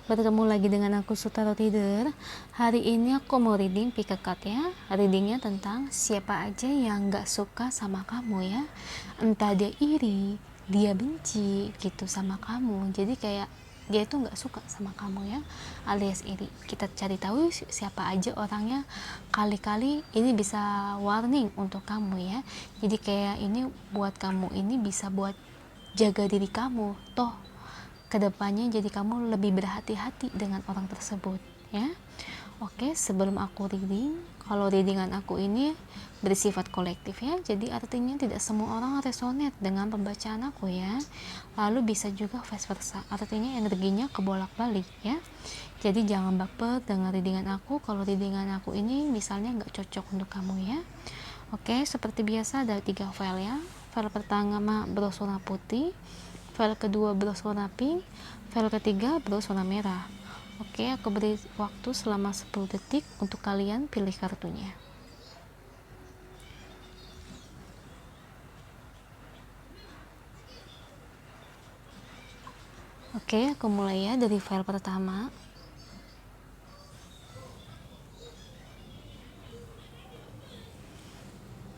Bertemu lagi dengan aku Sutaro Reader. Hari ini aku mau reading pick a card ya. Readingnya tentang siapa aja yang gak suka sama kamu ya. Entah dia iri, dia benci gitu sama kamu. Jadi kayak dia itu gak suka sama kamu ya, alias iri. Kita cari tahu siapa aja orangnya. Kali-kali ini bisa warning untuk kamu ya. Jadi kayak ini buat kamu, ini bisa buat jaga diri kamu. Toh kedepannya jadi kamu lebih berhati-hati dengan orang tersebut ya. Oke, sebelum aku reading, kalau readingan aku ini bersifat kolektif ya, jadi artinya tidak semua orang resonate dengan pembacaan aku ya. Lalu bisa juga vice versa, artinya energinya kebolak-balik ya. Jadi jangan baper dengan readingan aku kalau readingan aku ini misalnya nggak cocok untuk kamu ya. Oke, seperti biasa ada 3 file ya. File pertama berwarna putih, file kedua berwarna pink, file ketiga berwarna merah. Oke, aku beri waktu selama 10 detik untuk kalian pilih kartunya. Oke, aku mulai ya dari file pertama.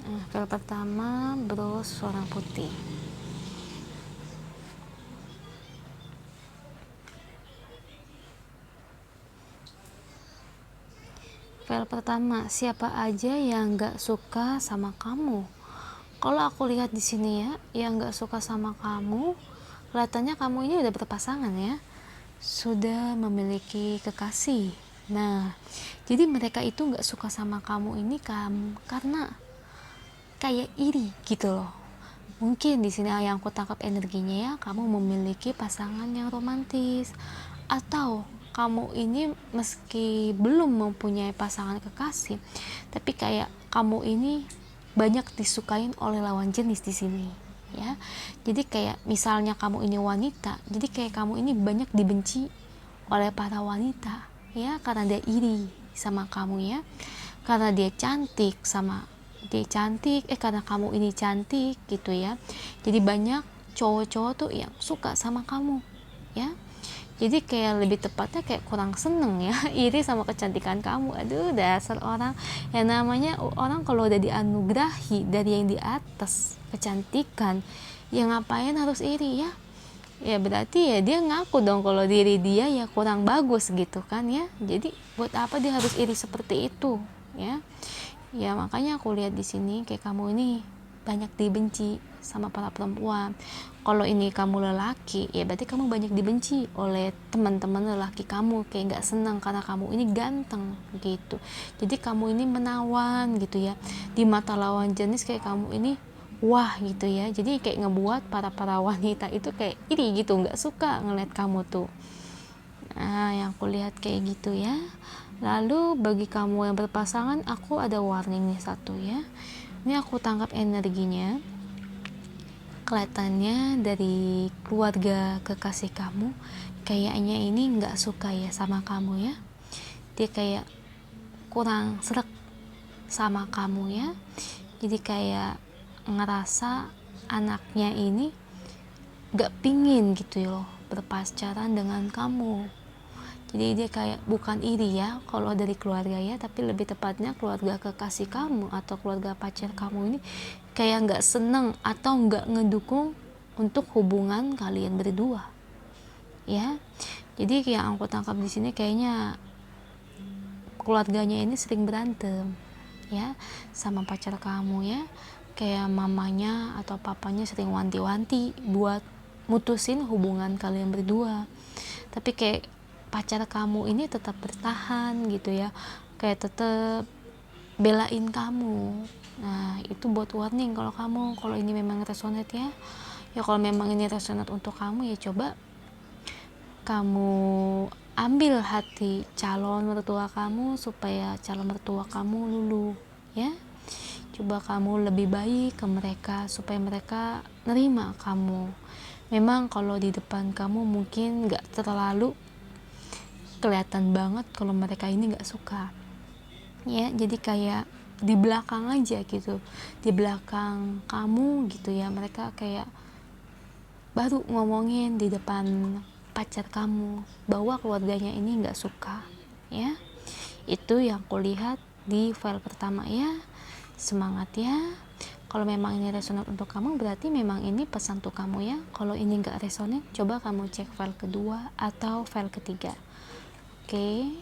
Nah, file pertama berwarna putih. File pertama, siapa aja yang gak suka sama kamu? Kalau aku lihat di sini ya, yang gak suka sama kamu, kelihatannya kamu ini udah berpasangan ya, sudah memiliki kekasih. Nah, jadi mereka itu gak suka sama kamu ini karena kayak iri gitu loh. Mungkin di sini yang aku tangkap energinya ya, kamu memiliki pasangan yang romantis, atau kamu ini meski belum mempunyai pasangan kekasih, tapi kayak kamu ini banyak disukain oleh lawan jenis di sini ya. Jadi kayak misalnya kamu ini wanita, jadi kayak kamu ini banyak dibenci oleh para wanita ya, karena dia iri sama kamu ya, karena dia cantik karena kamu ini cantik gitu ya. Jadi banyak cowok-cowok tuh yang suka sama kamu ya. Jadi kayak lebih tepatnya kayak kurang seneng ya, iri sama kecantikan kamu. Aduh, dasar orang, yang namanya orang kalau udah dianugerahi dari yang di atas kecantikan, ya ngapain harus iri ya. Ya berarti ya dia ngaku dong kalau diri dia ya kurang bagus gitu kan ya. Jadi buat apa dia harus iri seperti itu ya. Ya makanya aku lihat di sini kayak kamu ini banyak dibenci sama para perempuan. Kalau ini kamu lelaki, ya berarti kamu banyak dibenci oleh teman-teman lelaki kamu, kayak nggak senang karena kamu ini ganteng gitu. Jadi kamu ini menawan gitu ya, di mata lawan jenis kayak kamu ini wah gitu ya. Jadi kayak ngebuat para wanita itu kayak iri gitu, nggak suka ngeliat kamu tuh. Nah, yang aku lihat kayak gitu ya. Lalu bagi kamu yang berpasangan, aku ada warning nih satu ya. Ini aku tangkap energinya. Kelihatannya dari keluarga kekasih kamu kayaknya ini nggak suka ya sama kamu ya. Dia kayak kurang srek sama kamu ya. Jadi kayak ngerasa anaknya ini nggak pingin gitu loh berpacaran dengan kamu. Jadi dia kayak bukan iri ya kalau dari keluarga ya, tapi lebih tepatnya keluarga kekasih kamu atau keluarga pacar kamu ini kayak nggak seneng atau nggak ngedukung untuk hubungan kalian berdua ya. Jadi yang aku tangkap di sini kayaknya keluarganya ini sering berantem ya sama pacar kamu ya. Kayak mamanya atau papanya sering wanti-wanti buat mutusin hubungan kalian berdua, tapi kayak pacar kamu ini tetap bertahan gitu ya, kayak tetap belain kamu. Nah itu buat warning kalau ini memang resonate ya. Ya kalau memang ini resonate untuk kamu, ya coba kamu ambil hati calon mertua kamu supaya calon mertua kamu luluh ya. Coba kamu lebih baik ke mereka supaya mereka nerima kamu. Memang kalau di depan kamu mungkin gak terlalu kelihatan banget kalau mereka ini gak suka ya. Jadi kayak di belakang aja gitu, di belakang kamu gitu ya, mereka kayak baru ngomongin di depan pacar kamu, bahwa keluarganya ini nggak suka, ya. Itu yang kulihat di file pertama ya. Semangat ya. Kalau memang ini resonate untuk kamu, berarti memang ini pesan untuk kamu ya. Kalau ini nggak resonate, coba kamu cek file kedua atau file ketiga. Oke.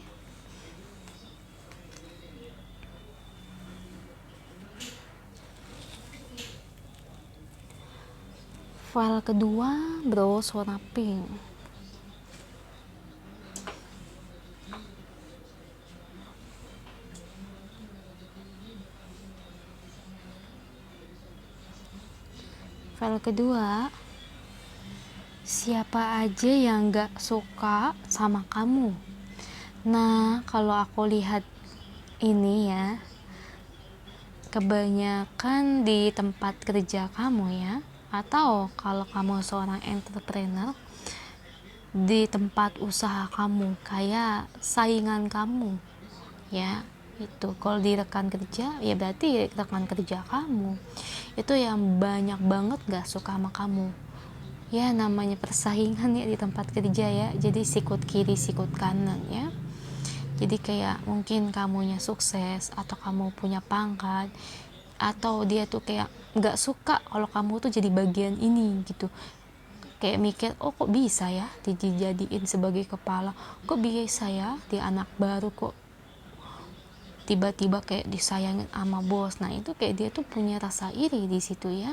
File kedua bros warna pink. File kedua, siapa aja yang gak suka sama kamu. Nah, kalau aku lihat ini ya, kebanyakan di tempat kerja kamu ya, atau kalau kamu seorang entrepreneur, di tempat usaha kamu, kayak saingan kamu ya. Itu kalau di rekan kerja ya berarti rekan kerja kamu itu yang banyak banget gak suka sama kamu ya. Namanya persaingan ya di tempat kerja ya, jadi sikut kiri sikut kanan ya. Jadi kayak mungkin kamunya sukses atau kamu punya pangkat, atau dia tuh kayak gak suka kalau kamu tuh jadi bagian ini gitu. Kayak mikir, oh kok bisa ya dijadiin sebagai kepala, kok bisa ya dia anak baru kok tiba-tiba kayak disayangin sama bos. Nah itu kayak dia tuh punya rasa iri di situ ya.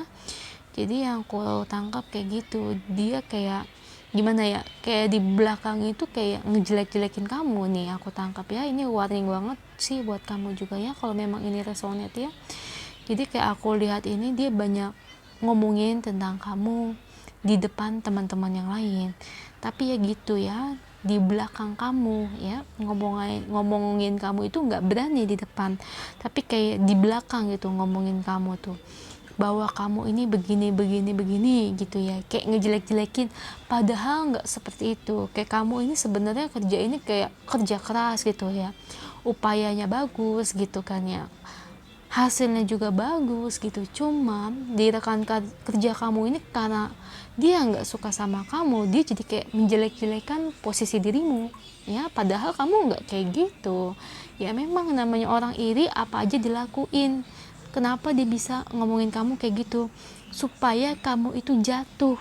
Jadi yang aku tangkap kayak gitu, dia kayak gimana ya, kayak di belakang itu kayak ngejelek-jelekin kamu nih, aku tangkap ya. Ini warning banget sih buat kamu juga ya kalau memang ini resonate ya. Jadi kayak aku lihat ini dia banyak ngomongin tentang kamu di depan teman-teman yang lain, tapi ya gitu ya, di belakang kamu ya ngomongin kamu itu nggak berani di depan, tapi kayak di belakang gitu ngomongin kamu tuh bahwa kamu ini begini gitu ya, kayak ngejelek-jelekin, padahal nggak seperti itu. Kayak kamu ini sebenarnya kerja ini kayak kerja keras gitu ya, upayanya bagus gitu kan ya, hasilnya juga bagus gitu. Cuma di rekan kerja kamu ini karena dia nggak suka sama kamu, dia jadi kayak menjelek-jelekan posisi dirimu ya, padahal kamu nggak kayak gitu ya. Memang namanya orang iri apa aja dilakuin. Kenapa dia bisa ngomongin kamu kayak gitu? Supaya kamu itu jatuh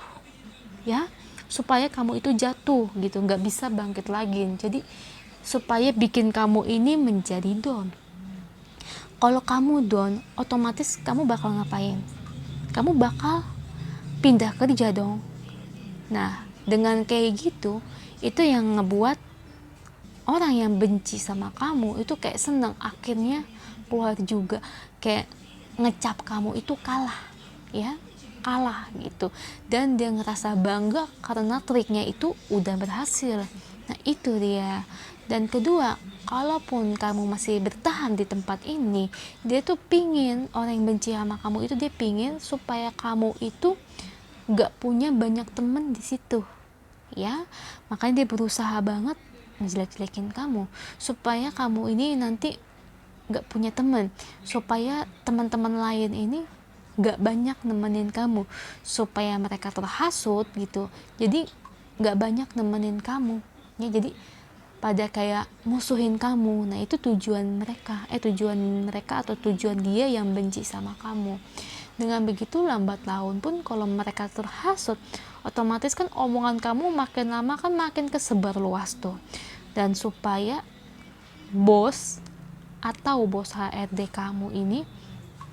ya, supaya kamu itu jatuh gitu, nggak bisa bangkit lagi. Jadi supaya bikin kamu ini menjadi down. Kalau kamu down, otomatis kamu bakal ngapain? Kamu bakal pindah kerja dong. Nah, dengan kayak gitu, itu yang ngebuat orang yang benci sama kamu itu kayak seneng, akhirnya keluar juga, kayak ngecap kamu itu kalah ya, kalah gitu. Dan dia ngerasa bangga karena triknya itu udah berhasil. Nah itu dia. Dan kedua, kalaupun kamu masih bertahan di tempat ini, dia tuh pingin, orang yang benci sama kamu itu dia pingin supaya kamu itu gak punya banyak temen di situ ya. Makanya dia berusaha banget ngejelek-jelekin kamu supaya kamu ini nanti gak punya temen, supaya teman-teman lain ini gak banyak nemenin kamu, supaya mereka terhasut gitu, jadi gak banyak nemenin kamu ya. Jadi pada kayak musuhin kamu. Nah itu tujuan mereka atau tujuan dia yang benci sama kamu. Dengan begitu lambat laun pun kalau mereka terhasut, otomatis kan omongan kamu makin lama kan makin kesebar luas tuh. Dan supaya bos atau bos HRD kamu ini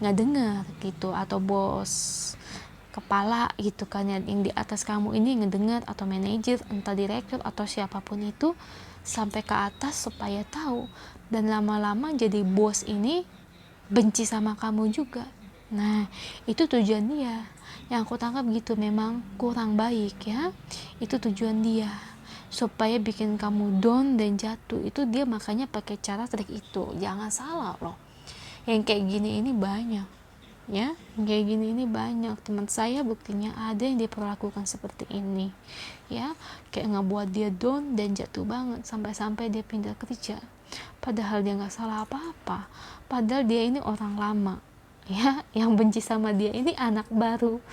nggak dengar gitu, atau bos kepala gitu kan yang di atas kamu ini ngedengar, atau manajer, entah direktur atau siapapun itu, sampai ke atas supaya tahu. Dan lama-lama jadi bos ini benci sama kamu juga. Nah itu tujuan dia, yang aku tangkap gitu. Memang kurang baik ya, itu tujuan dia supaya bikin kamu down dan jatuh. Itu dia makanya pakai cara trik itu. Jangan salah loh, yang kayak gini ini banyak ya, kayak gini ini banyak. Teman saya buktinya ada yang diperlakukan seperti ini ya, kayak ngebuat dia down dan jatuh banget sampai-sampai dia pindah kerja, padahal dia nggak salah apa-apa. Padahal dia ini orang lama ya, yang benci sama dia ini anak baru.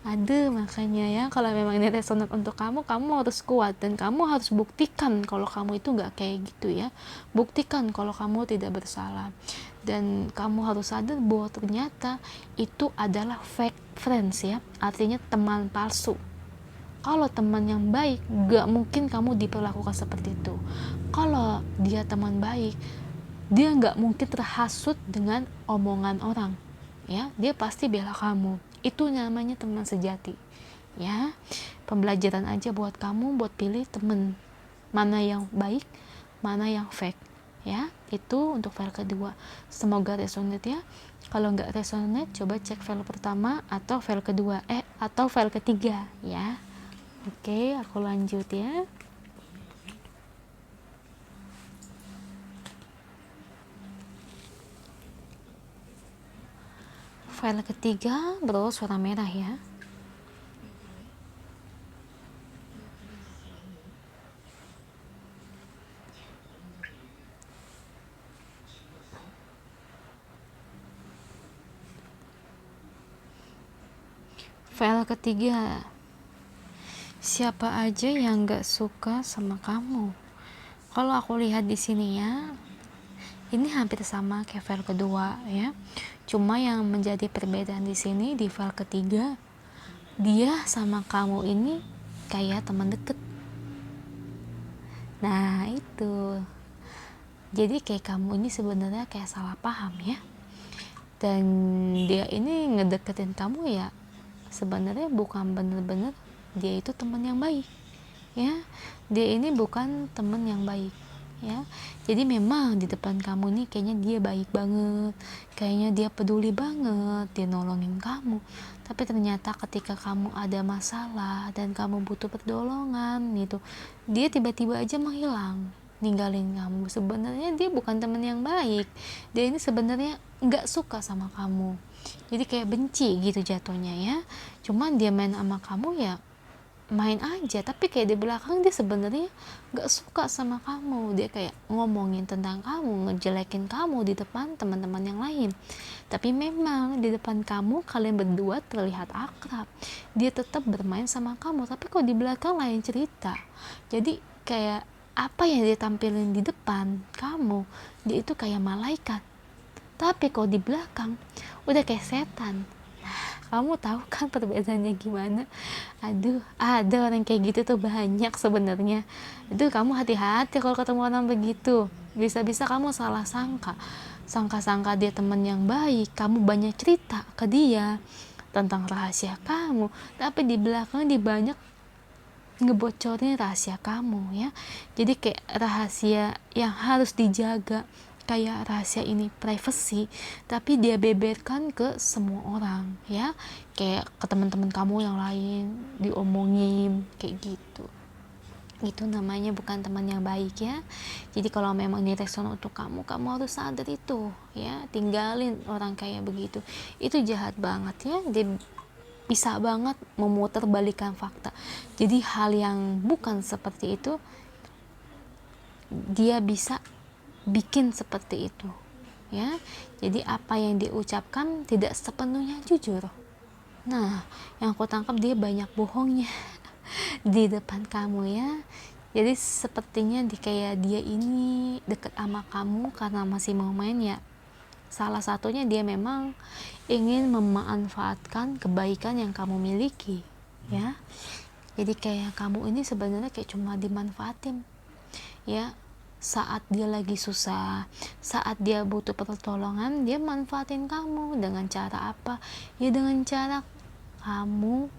Ada, makanya ya, kalau memang ini resonate untuk kamu, kamu harus kuat dan kamu harus buktikan kalau kamu itu nggak kayak gitu ya. Buktikan kalau kamu tidak bersalah. Dan kamu harus sadar bahwa ternyata itu adalah fake friends ya, artinya teman palsu. Kalau teman yang baik, nggak mungkin kamu diperlakukan seperti itu. Kalau dia teman baik, dia nggak mungkin terhasut dengan omongan orang ya, dia pasti bela kamu. Itu namanya teman sejati ya. Pembelajaran aja buat kamu, buat pilih temen mana yang baik, mana yang fake ya. Itu untuk file kedua. Semoga resonate ya. Kalau nggak resonate, coba cek file pertama atau file kedua atau file ketiga ya. Oke, aku lanjut ya. File ketiga berwarna merah ya. File ketiga, siapa aja yang gak suka sama kamu? Kalau aku lihat di sini ya, ini hampir sama kayak file kedua ya. Cuma yang menjadi perbedaan di sini di file ketiga, dia sama kamu ini kayak teman deket. Nah itu, jadi kayak kamu ini sebenarnya kayak salah paham ya. Dan dia ini ngedeketin kamu ya, sebenarnya bukan bener-bener dia itu teman yang baik ya. Dia ini bukan teman yang baik ya. Jadi memang di depan kamu nih kayaknya dia baik banget, kayaknya dia peduli banget, dia nolongin kamu. Tapi ternyata ketika kamu ada masalah dan kamu butuh pertolongan gitu, dia tiba-tiba aja menghilang, ninggalin kamu. Sebenarnya dia bukan teman yang baik. Dia ini sebenarnya nggak suka sama kamu. Jadi kayak benci gitu jatuhnya ya. Cuman dia main sama kamu ya main aja, tapi kayak di belakang dia sebenarnya nggak suka sama kamu. Dia kayak ngomongin tentang kamu, ngejelekin kamu di depan teman-teman yang lain. Tapi memang di depan kamu kalian berdua terlihat akrab, dia tetap bermain sama kamu, tapi kok di belakang lain cerita. Jadi kayak apa yang dia tampilin di depan kamu, dia itu kayak malaikat, tapi kok di belakang udah kayak setan. Kamu tahu kan perbedaannya gimana? Aduh, ada orang kayak gitu tuh banyak sebenarnya. Itu kamu hati-hati kalau ketemu orang begitu. Bisa-bisa kamu salah sangka. Sangka-sangka dia teman yang baik, kamu banyak cerita ke dia tentang rahasia kamu, tapi di belakang dia banyak ngebocorin rahasia kamu ya. Jadi kayak rahasia yang harus dijaga, kayak rahasia ini privacy, tapi dia beberkan ke semua orang ya, kayak ke teman-teman kamu yang lain diomongin kayak gitu. Itu namanya bukan teman yang baik ya. Jadi kalau memang ini reson untuk kamu, kamu harus sadar itu ya. Tinggalin orang kayak begitu, itu jahat banget ya. Dia bisa banget memutarbalikkan fakta. Jadi hal yang bukan seperti itu dia bisa bikin seperti itu ya. Jadi apa yang diucapkan tidak sepenuhnya jujur. Nah, yang aku tangkap dia banyak bohongnya di depan kamu ya. Jadi sepertinya kayak dia ini deket sama kamu karena masih mau main ya. Salah satunya dia memang ingin memanfaatkan kebaikan yang kamu miliki ya. Jadi kayak kamu ini sebenarnya kayak cuma dimanfaatin ya. Saat dia lagi susah, saat dia butuh pertolongan, dia manfaatin kamu dengan cara apa? Ya dengan cara kamu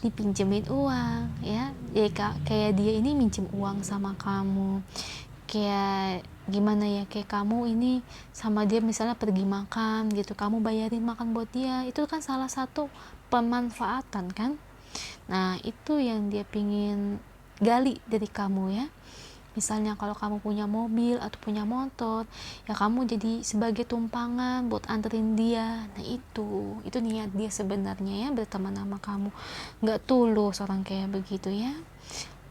dipinjemin uang ya. Jadi kayak dia ini minjem uang sama kamu. Kayak gimana ya, kayak kamu ini sama dia misalnya pergi makan gitu, kamu bayarin makan buat dia, itu kan salah satu pemanfaatan kan. Nah itu yang dia pingin gali dari kamu ya. Misalnya kalau kamu punya mobil atau punya motor, ya kamu jadi sebagai tumpangan buat anterin dia. Nah itu niat dia sebenarnya ya, berteman sama kamu. Nggak tulus orang kayak begitu ya.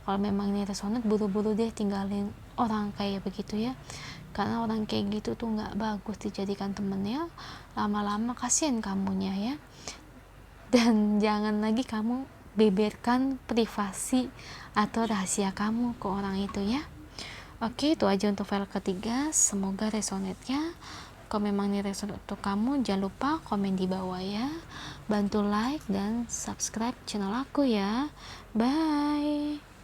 Kalau memang ini resonat, buru-buru deh tinggalin orang kayak begitu ya. Karena orang kayak gitu tuh nggak bagus dijadikan temen ya. Lama-lama kasihan kamunya ya. dan jangan lagi kamu beberkan privasi atau rahasia kamu ke orang itu ya. Oke, itu aja untuk file ketiga, semoga resonate ya. Kalau memang ini resonate untuk kamu, jangan lupa komen di bawah ya, bantu like dan subscribe channel aku ya. Bye.